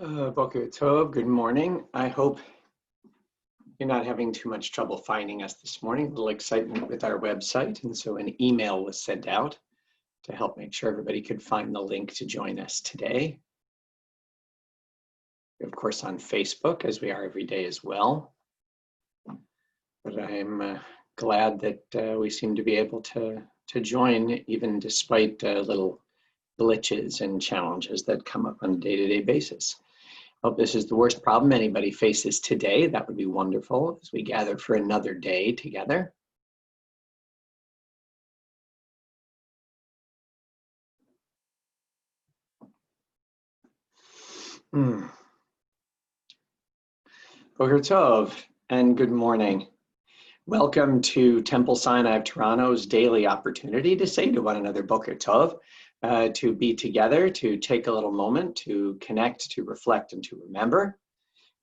Boker Tov, good morning. I hope you're not having too much trouble finding us this morning. A little excitement with our website, and so an email was sent out to help make sure everybody could find the link to join us today. We're, of course, on Facebook, as we are every day as well. But I'm glad that we seem to be able to join, even despite little glitches and challenges that come up on a day-to-day basis. Hope this is the worst problem anybody faces today. That would be wonderful as we gather for another day together. Boker Tov, and good morning. Welcome to Temple Sinai of Toronto's daily opportunity to say to one another Boker Tov, to be together, to take a little moment, to connect, to reflect, and to remember.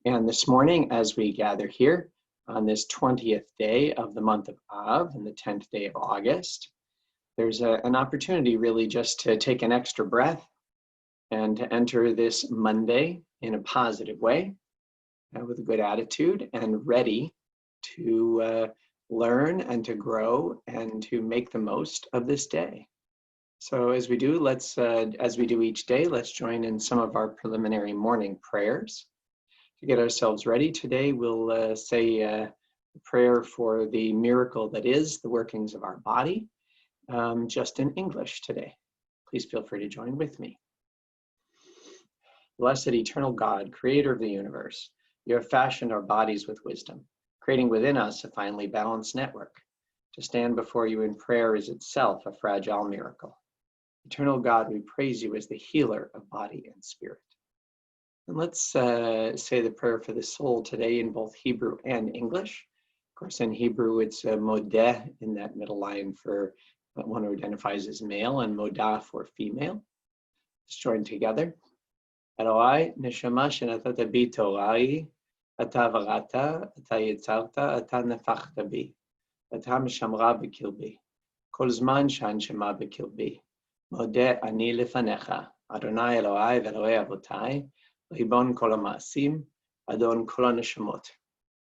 And this morning, as we gather here on this 20th day of the month of Av and the 10th day of August, there's an opportunity really just to take an extra breath and to enter this Monday in a positive way, with a good attitude and ready to learn and to grow and to make the most of this day. So as we do, as we do each day, let's join in some of our preliminary morning prayers. To get ourselves ready today, we'll say a prayer for the miracle that is the workings of our body, just in English today. Please feel free to join with me. Blessed eternal God, creator of the universe, you have fashioned our bodies with wisdom, creating within us a finely balanced network. To stand before you in prayer is itself a fragile miracle. Eternal God, we praise you as the healer of body and spirit. And let's say the prayer for the soul today in both Hebrew and English. Of course, in Hebrew, it's modeh in that middle line for one who identifies as male, and modah for female. Let's join together. Eloi, neshama shenatata bi torai, ata varata, ata yitzarta, ata nefachta bi, ata mishamra b'kilbi, kol zman shanshama b'kilbi. Modeh ani lefanecha, Adonai Eloi ve'Eloi avotai, Ribon kol ha'ma'asim, Adon kol ha'neshamot.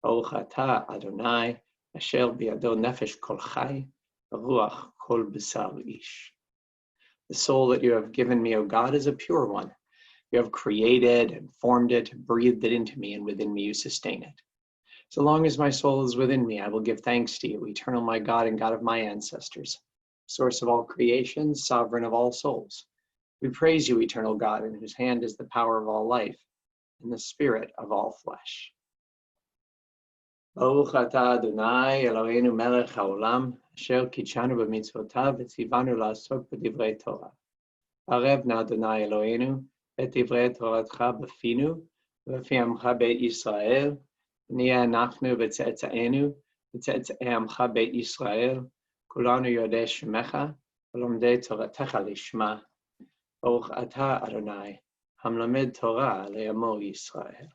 Baruch atah Adonai, asher biyado nefesh kol chai, ruach kol b'sar ish. The soul that you have given me, O God, is a pure one. You have created and formed it, breathed it into me, and within me you sustain it. So long as my soul is within me, I will give thanks to you, eternal my God and God of my ancestors, source of all creation, sovereign of all souls. We praise you, eternal God, in whose hand is the power of all life and the spirit of all flesh. Baruch atah Adonai Eloheinu melech haolam, asher kitshanu b'mitzvotav v'tzivanu la'asok b'divrei Torah. Arev na Adonai Eloheinu et divrei Toratcha b'finu v'fi amcha beit Yisrael, v'niyeh anachnu v'tze'etzaenu v'tze'etzei amcha beit Yisrael, kulanu yodei shemecha v'lomdei Toratecha lishma. Baruch atah Adonai hamlamed Torah le'amo Yisrael.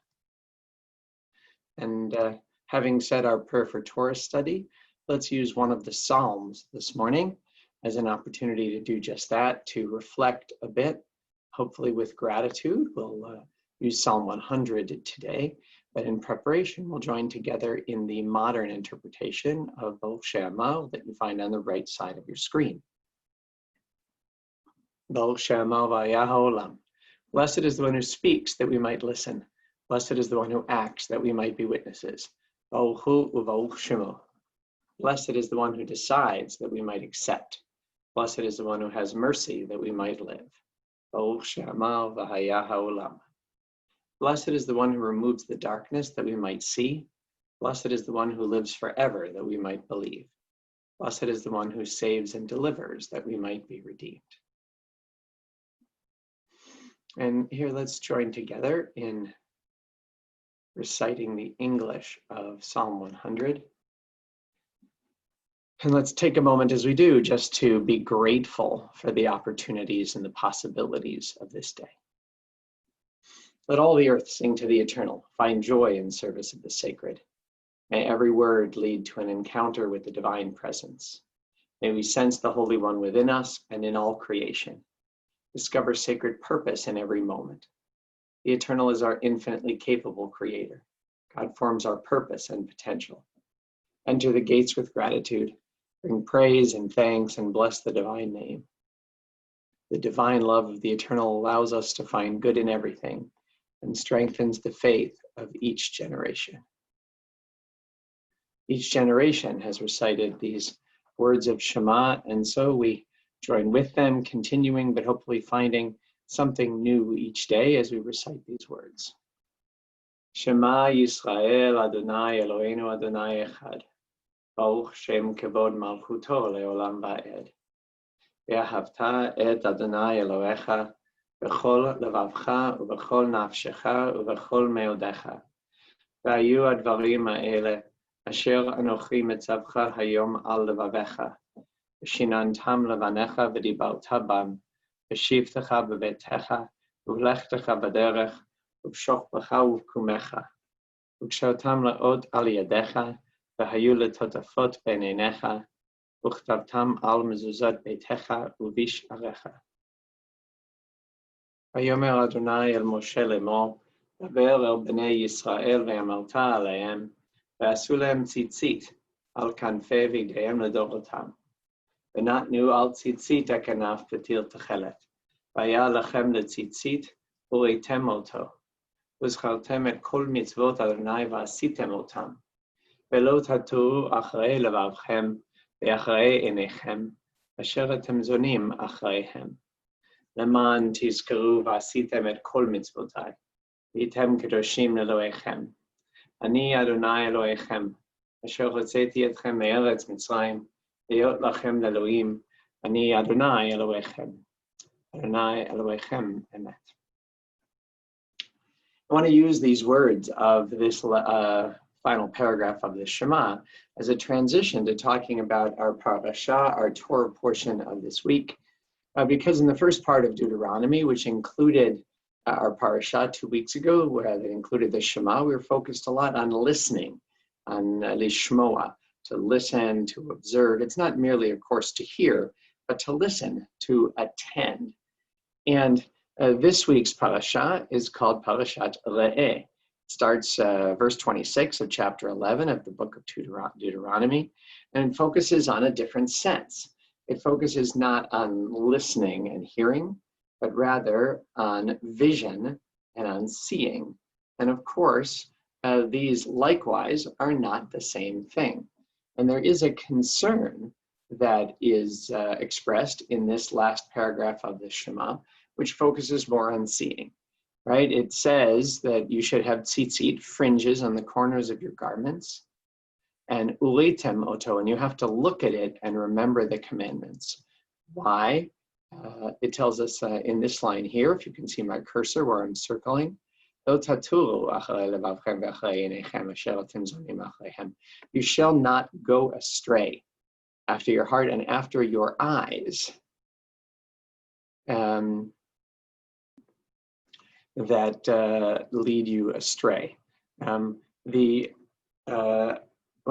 And having said our prayer for Torah study, let's use one of the Psalms this morning as an opportunity to do just that, to reflect a bit, hopefully with gratitude. We'll use Psalm 100 today, but in preparation, we'll join together in the modern interpretation of Baruch She'amar that you find on the right side of your screen. Baruch She'amar v'haya ha'olam. Blessed is the one who speaks that we might listen. Blessed is the one who acts that we might be witnesses. Baruch hu u'baruch shemo. Blessed is the one who decides that we might accept. Blessed is the one who has mercy that we might live. Baruch she'amar v'haya ha'olam. Blessed is the one who removes the darkness that we might see. Blessed is the one who lives forever that we might believe. Blessed is the one who saves and delivers that we might be redeemed. And here let's join together in reciting the English of Psalm 100. And let's take a moment as we do just to be grateful for the opportunities and the possibilities of this day. Let all the earth sing to the eternal, find joy in service of the sacred. May every word lead to an encounter with the divine presence. May we sense the Holy One within us and in all creation. Discover sacred purpose in every moment. The eternal is our infinitely capable creator. God forms our purpose and potential. Enter the gates with gratitude. Bring praise and thanks and bless the divine name. The divine love of the eternal allows us to find good in everything and strengthens the faith of each generation. Each generation has recited these words of Shema, and so we join with them, continuing but hopefully finding something new each day as we recite these words. Shema Yisrael Adonai Eloheinu Adonai Echad. Baruch Shem Kevod Malchuto Leolam Va'ed. Ve'ahavta et Adonai Elohecha b'chol levavcha u'b'chol nafshecha u'b'chol meodecha. Ve'ayu advarim ha'ele asher anochi metzavcha hayom al levavecha. V'shinantam levanecha v'dibarta bam. V'shivtecha b'betecha u'vlechtecha b'derech u'v'shochbecha u'v'kumecha. U'kshotam la'od al yadecha v'hayu letotafot b'neinecha. וכתבתם על מזוזות ביתך ובשעריך. ויאמר אדוני אל משה לאמור, דבר אל בני ישראל ואמרת עליהם, ועשו להם ציצית על כנפי בגדיהם לדורותם. ונתנו על ציצית הכנף פתיל תכלת, והיה לכם לציצית וראיתם אותו, וזכרתם את כל מצוות אדוני ועשיתם אותם, ולא תטעו אחרי לבבכם, ואחרי עיניכם, אשר אתם זונים אחריהם. למען תזכרו ועשיתם את כל מצוותיי, והייתם קדושים לאלוהיכם. אני אדוני אלוהיכם, אשר הוצאתי אתכם מארץ מצרים, להיות לכם לאלוהים, אני אדוני אלוהיכם. אדוני אלוהיכם אמת. I want to use these words of this final paragraph of the Shema as a transition to talking about our parasha, our Torah portion of this week, because in the first part of Deuteronomy, which included our parasha 2 weeks ago, where that included the Shema, we were focused a lot on listening, on lishmoa, to listen, to observe. It's not merely, of course, to hear, but to listen, to attend. And this week's parasha is called Parashat Re'eh. Starts verse 26 of chapter 11 of the book of Deuteronomy, and focuses on a different sense. It focuses not on listening and hearing, but rather on vision and on seeing. And of course, these likewise are not the same thing. And there is a concern that is expressed in this last paragraph of the Shema, which focuses more on seeing. Right? It says that you should have tzitzit, fringes on the corners of your garments, and ulitem oto, and you have to look at it and remember the commandments. Why? It tells us in this line here, if you can see my cursor where I'm circling, you shall not go astray after your heart and after your eyes. That lead you astray. When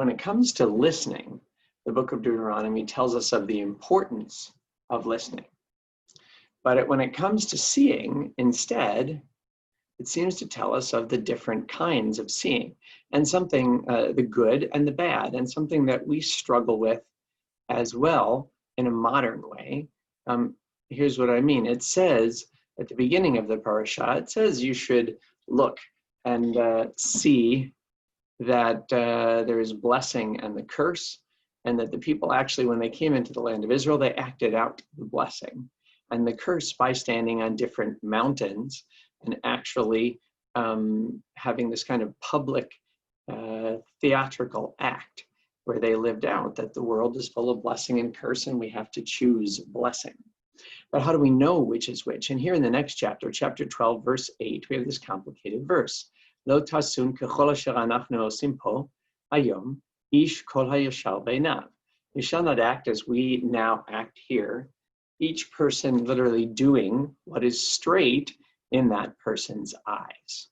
it comes to listening, the book of Deuteronomy tells us of the importance of listening. But when it comes to seeing, instead, it seems to tell us of the different kinds of seeing, and something, the good and the bad, and something that we struggle with as well in a modern way. Here's what I mean. It says, at the beginning of the parasha, it says you should look and see that there is blessing and the curse, and that the people actually, when they came into the land of Israel, they acted out the blessing and the curse by standing on different mountains and actually having this kind of public theatrical act where they lived out that the world is full of blessing and curse, and we have to choose blessing. But how do we know which is which? And here in the next chapter, chapter 12, verse 8, we have this complicated verse. Lo tasun kechol asher anachnu osim po hayom ish kol hayashar beinav. You shall not act as we now act here, each person literally doing what is straight in that person's eyes.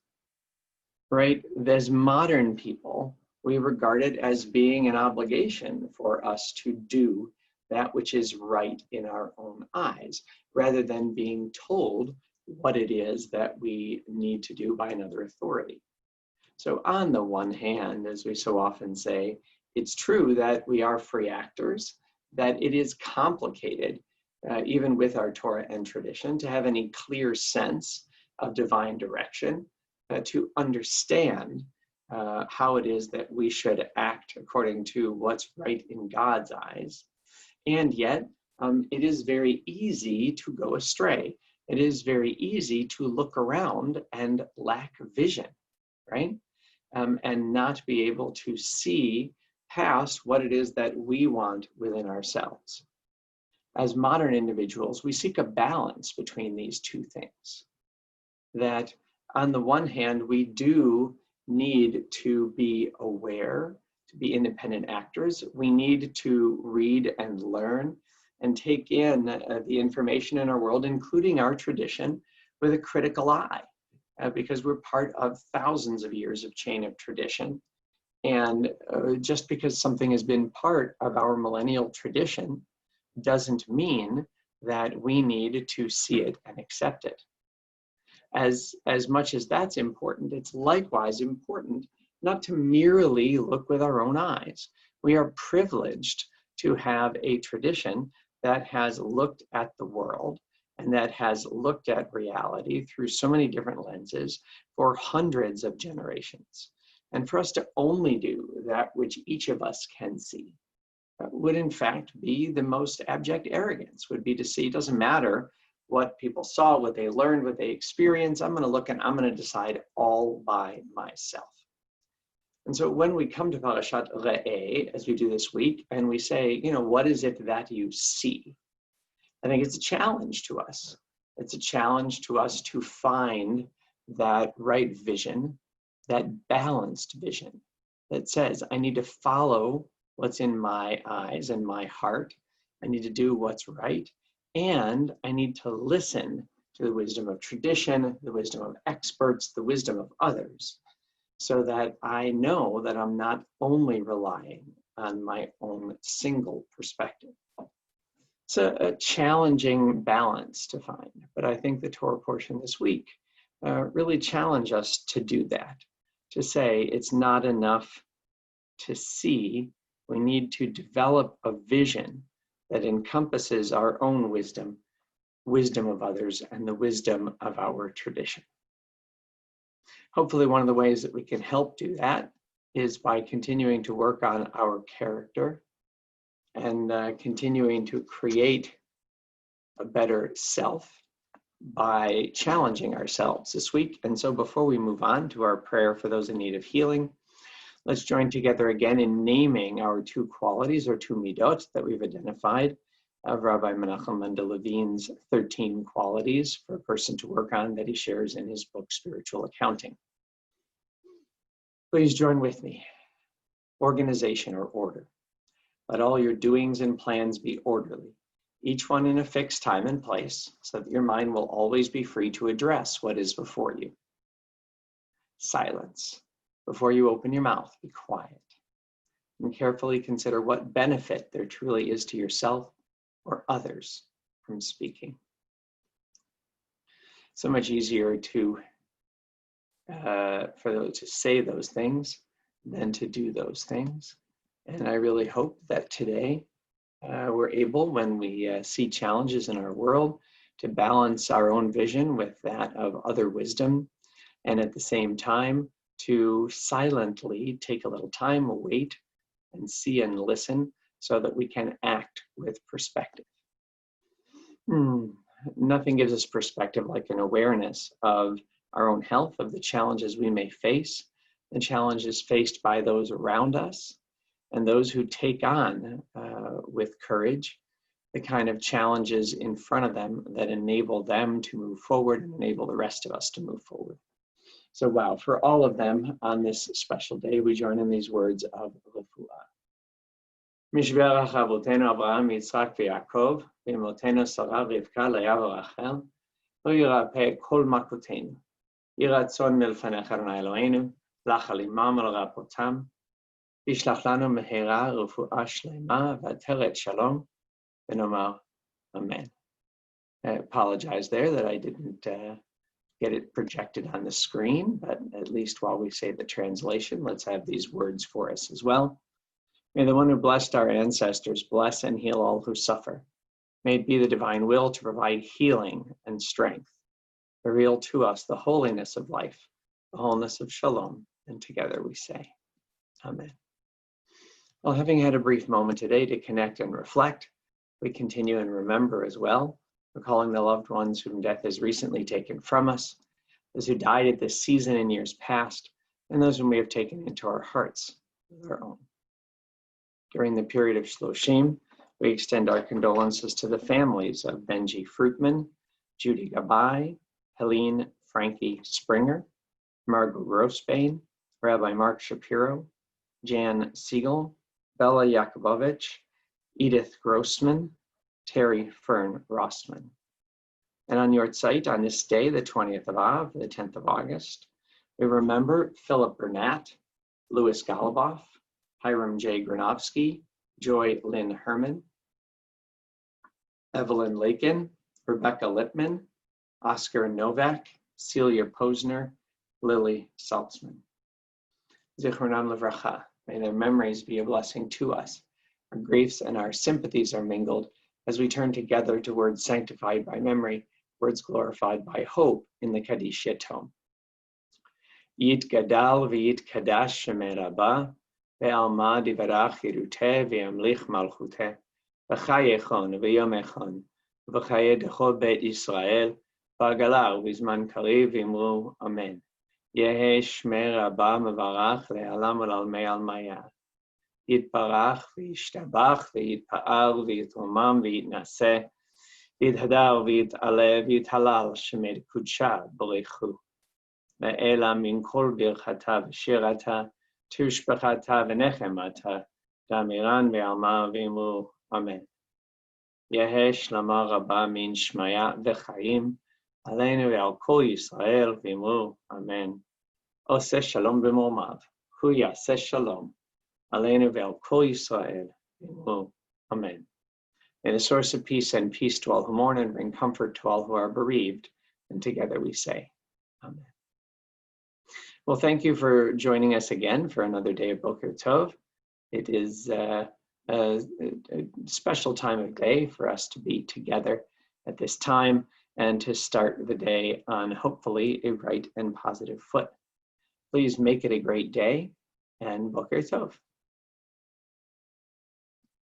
Right? As modern people, we regard it as being an obligation for us to do that which is right in our own eyes, rather than being told what it is that we need to do by another authority. So on the one hand, as we so often say, it's true that we are free actors, that it is complicated, even with our Torah and tradition, to have any clear sense of divine direction, to understand how it is that we should act according to what's right in God's eyes. And yet, it is very easy to go astray. It is very easy to look around and lack vision, right? And not be able to see past what it is that we want within ourselves. As modern individuals, we seek a balance between these two things. That on the one hand, we do need to be aware, to be independent actors. We need to read and learn and take in the information in our world, including our tradition, with a critical eye, because we're part of thousands of years of chain of tradition. And just because something has been part of our millennial tradition doesn't mean that we need to see it and accept it. As much as that's important, it's likewise important not to merely look with our own eyes. We are privileged to have a tradition that has looked at the world and that has looked at reality through so many different lenses for hundreds of generations. And for us to only do that which each of us can see would in fact be the most abject arrogance, would be to see, it doesn't matter what people saw, what they learned, what they experienced, I'm going to look and I'm going to decide all by myself. And so when we come to Parashat Re'eh, as we do this week, and we say, what is it that you see? I think it's a challenge to us. It's a challenge to us to find that right vision, that balanced vision that says, I need to follow what's in my eyes and my heart. I need to do what's right. And I need to listen to the wisdom of tradition, the wisdom of experts, the wisdom of others, so that I know that I'm not only relying on my own single perspective. It's a challenging balance to find, but I think the Torah portion this week really challenge us to do that, to say it's not enough to see, we need to develop a vision that encompasses our own wisdom, wisdom of others, and the wisdom of our tradition. Hopefully one of the ways that we can help do that is by continuing to work on our character and continuing to create a better self by challenging ourselves this week. And so before we move on to our prayer for those in need of healing, let's join together again in naming our two qualities, or two midot that we've identified of Rabbi Menachem Mendel Levine's 13 qualities for a person to work on that he shares in his book, Spiritual Accounting. Please join with me. Organization, or order. Let all your doings and plans be orderly, each one in a fixed time and place, so that your mind will always be free to address what is before you. Silence. Before you open your mouth, be quiet and carefully consider what benefit there truly is to yourself or others from speaking. So much easier to say those things than to do those things. And I really hope that today we're able, when we see challenges in our world, to balance our own vision with that of other wisdom, and at the same time to silently take a little time, wait, and see and listen so that we can act with perspective. Nothing gives us perspective like an awareness of our own health, of the challenges we may face, the challenges faced by those around us, and those who take on with courage the kind of challenges in front of them that enable them to move forward and enable the rest of us to move forward. So wow, for all of them on this special day, we join in these words of Refuah. Mishberach avotenu Avraham, Yitzchak, v'Yaakov, v'imotenu Sarah, Rivka, Leah, v'Rachel, lo yirapeh kol makotenu. Yhi ratzon milfanecha Adonai Eloheinu, lachal imam rapotam, v'shlach lanu mehera refuah shlema v'ateret shalom, v'nomar Amen. I apologize there that I didn't get it projected on the screen, but at least while we say the translation, let's have these words for us as well. May the one who blessed our ancestors bless and heal all who suffer. May it be the divine will to provide healing and strength. Reveal to us the holiness of life, the wholeness of shalom, and together we say, Amen. Well, having had a brief moment today to connect and reflect, we continue and remember as well, recalling the loved ones whom death has recently taken from us, those who died at this season in years past, and those whom we have taken into our hearts as our own. During the period of Shloshim, we extend our condolences to the families of Benji Fruitman, Judy Gabai, Helene Frankie Springer, Margot Grosbane, Rabbi Mark Shapiro, Jan Siegel, Bella Yakubovich, Edith Grossman, Terry Fern Rossman. And on your site, on this day, the 20th of Av, the 10th of August, we remember Philip Burnett, Louis Goluboff, Hiram J. Granovsky, Joy Lynn Herman, Evelyn Lakin, Rebecca Lippman, Oscar Novak, Celia Posner, Lily Saltzman. Zichronam Levracha, may their memories be a blessing to us. Our griefs and our sympathies are mingled as we turn together to words sanctified by memory, words glorified by hope in the Kaddish Yatom. Yit Gadal v'yit Kadash Shemei Rabbah, ve'alma divarach yiruteh ve'amlich malchuteh, v'chayechon ve'yomechon, v'chaye dechol beit Yisrael, v'agala u'bizman kariv v'imru Amen. Yehe Shmei Rabbah mevarach le'alam ul'almei almaya. Yitbarach v'yishtabach v'yitpa'al v'yitromam v'yitnaseh, v'yithadar v'yit'aleh v'yithalal shemed kudsha b'rechu. Ve'ela min kol birchata v'shirata, tushbechata v'nechemata, damiran ve'alma v'imru Amen. Yehe shlama rabba min shmaya v'chaim, aleinu ve'al kol Yisrael v'imru Amen. Oseh shalom b'mormav, hu yaseh shalom, aleinu ve'al kol Yisrael v'imru Amen. May the source of peace send peace to all who mourn and bring comfort to all who are bereaved, and together we say, Amen. Well, thank you for joining us again for another day of Boker Tov. It is a special time of day for us to be together at this time and to start the day on hopefully a bright and positive foot. Please make it a great day and Boker Tov.